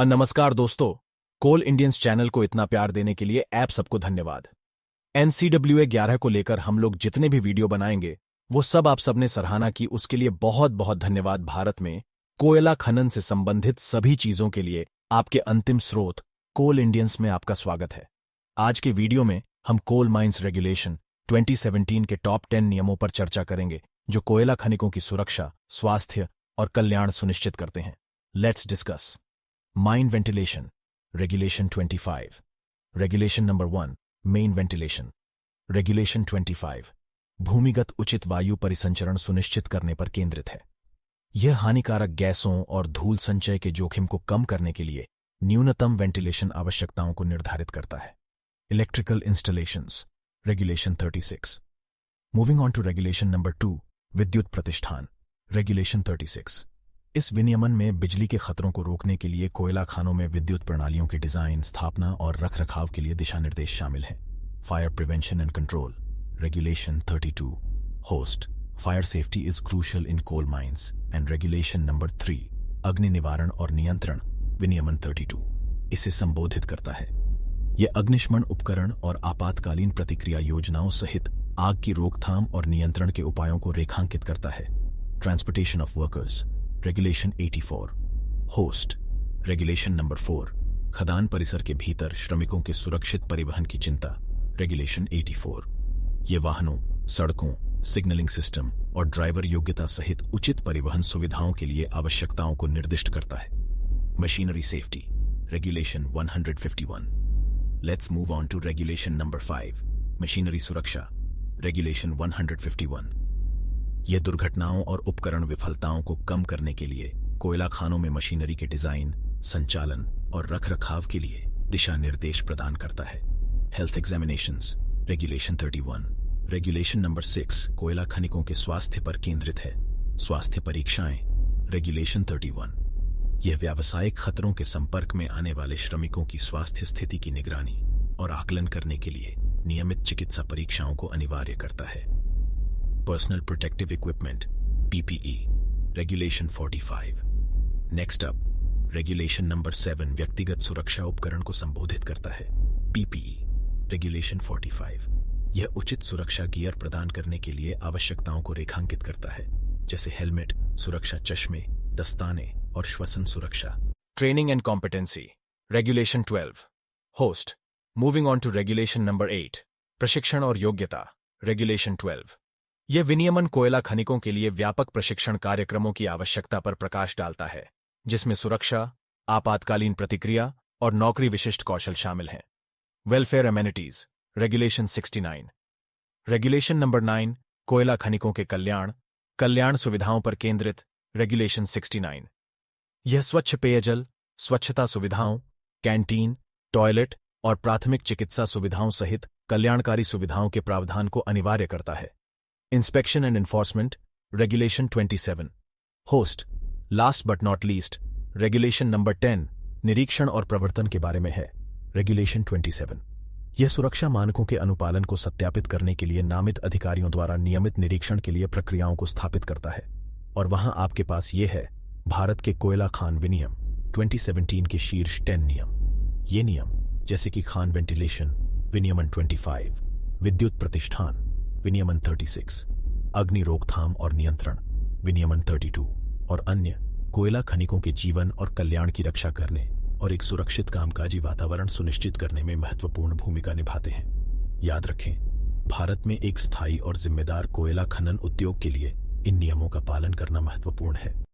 नमस्कार दोस्तों। कोल Indians channel को इतना प्यार देने के लिए आप सबको धन्यवाद। NCWA 11 को लेकर हम लोग जितने भी वीडियो बनाएंगे वो सब आप सबने सराहना की, उसके लिए बहुत बहुत धन्यवाद। भारत में कोयला खनन से संबंधित सभी चीजों के लिए आपके अंतिम स्रोत कोल इंडियंस में आपका स्वागत है। आज के वीडियो में हम कोल माइंस रेगुलेशन 2017 के टॉप 10 नियमों पर चर्चा करेंगे जो कोयला खनिकों की सुरक्षा, स्वास्थ्य और कल्याण सुनिश्चित करते हैं। Let's discuss. Mine Ventilation Regulation 25 Regulation Number 1 Main Ventilation Regulation 25 भूमिगत उचित वायु परिसंचरण सुनिश्चित करने पर केंद्रित है। यह हानिकारक गैसों और धूल संचय के जोखिम को कम करने के लिए न्यूनतम वेंटिलेशन आवश्यकताओं को निर्धारित करता है। Electrical Installations Regulation 36 Moving on to Regulation Number 2 विद्युत प्रतिष्ठान Regulation 36 इस विनियमन में बिजली के खतरों को रोकने के लिए कोयला खानों में विद्युत प्रणालियों के डिजाइन, स्थापना और रखरखाव के लिए दिशा निर्देश शामिल हैं। Fire prevention and control regulation 32 host fire safety is crucial in coal mines and regulation number 3 अग्नि निवारण और नियंत्रण विनियमन 32 इसे संबोधित करता है। यह अग्निशमन उपकरण और आपातकालीन प्रतिक्रिया योजनाओं सहित आग की रोकथाम और नियंत्रण के उपायों को रेखांकित करता है। Transportation of workers regulation 84 host regulation number 4 खदान परिसर के भीतर श्रमिकों के सुरक्षित परिवहन की चिंता रेगुलेशन 84 ये वाहनों, सड़कों, सिग्नलिंग सिस्टम और ड्राइवर योग्यता सहित उचित परिवहन सुविधाओं के लिए आवश्यकताओं को निर्दिष्ट करता है। Machinery safety regulation 151 let's move on to regulation number 5 machinery सुरक्षा रेगुलेशन 151 यह दुर्घटनाओं और उपकरण विफलताओं को कम करने के लिए कोयला खानों में मशीनरी के डिजाइन, संचालन और रखरखाव के लिए दिशा निर्देश प्रदान करता है। Health examinations regulation 31 regulation number 6 कोयला खनिकों के स्वास्थ्य पर केंद्रित है। स्वास्थ्य परीक्षाएं रेगुलेशन 31 यह व्यावसायिक खतरों के संपर्क में आने वाले श्रमिकों की स्वास्थ्य स्थिति की निगरानी और आकलन करने के लिए नियमित चिकित्सा परीक्षाओं को अनिवार्य करता है। Personal Protective Equipment PPE Regulation 45 Next up Regulation Number 7 व्यक्तिगत सुरक्षा उपकरण को संबोधित करता है। PPE Regulation 45 यह उचित सुरक्षा गियर प्रदान करने के लिए आवश्यकताओं को रेखांकित करता है, जैसे हेलमेट, सुरक्षा चश्मे, दस्ताने और श्वसन सुरक्षा। Training and Competency Regulation 12 Host Moving on to Regulation Number 8 प्रशिक्षण और योग्यता Regulation 12 यह विनियमन कोयला खनिकों के लिए व्यापक प्रशिक्षण कार्यक्रमों की आवश्यकता पर प्रकाश डालता है, जिसमें सुरक्षा, आपातकालीन प्रतिक्रिया और नौकरी विशिष्ट कौशल शामिल हैं। Welfare amenities regulation 69 regulation number 9 कोयला खनिकों के कल्याण सुविधाओं पर केंद्रित रेगुलेशन 69 यह स्वच्छ पेयजल, स्वच्छता सुविधाओं, कैंटीन, टॉयलेट और प्राथमिक चिकित्सा सुविधाओं सहित कल्याणकारी सुविधाओं के प्रावधान को अनिवार्य करता है। Inspection and Enforcement Regulation 27 Host Last but not least Regulation Number 10 निरीक्षण और प्रवर्तन के बारे में है। Regulation 27 यह सुरक्षा मानकों के अनुपालन को सत्यापित करने के लिए नामित अधिकारियों द्वारा नियमित निरीक्षण के लिए प्रक्रियाओं को स्थापित करता है। और वहां आपके पास ये है भारत के कोयला खान विनियम 2017 के शीर्ष 10 नियम। ये नियम जैसे कि खान वेंटिलेशन विनियमन 25, विद्युत प्रतिष्ठान विनियमन 36, अग्नि रोकथाम और नियंत्रण विनियमन 32 और अन्य कोयला खनिकों के जीवन और कल्याण की रक्षा करने और एक सुरक्षित कामकाजी वातावरण सुनिश्चित करने में महत्वपूर्ण भूमिका निभाते हैं। याद रखें, भारत में एक स्थायी और जिम्मेदार कोयला खनन उद्योग के लिए इन नियमों का पालन करना महत्वपूर्ण है।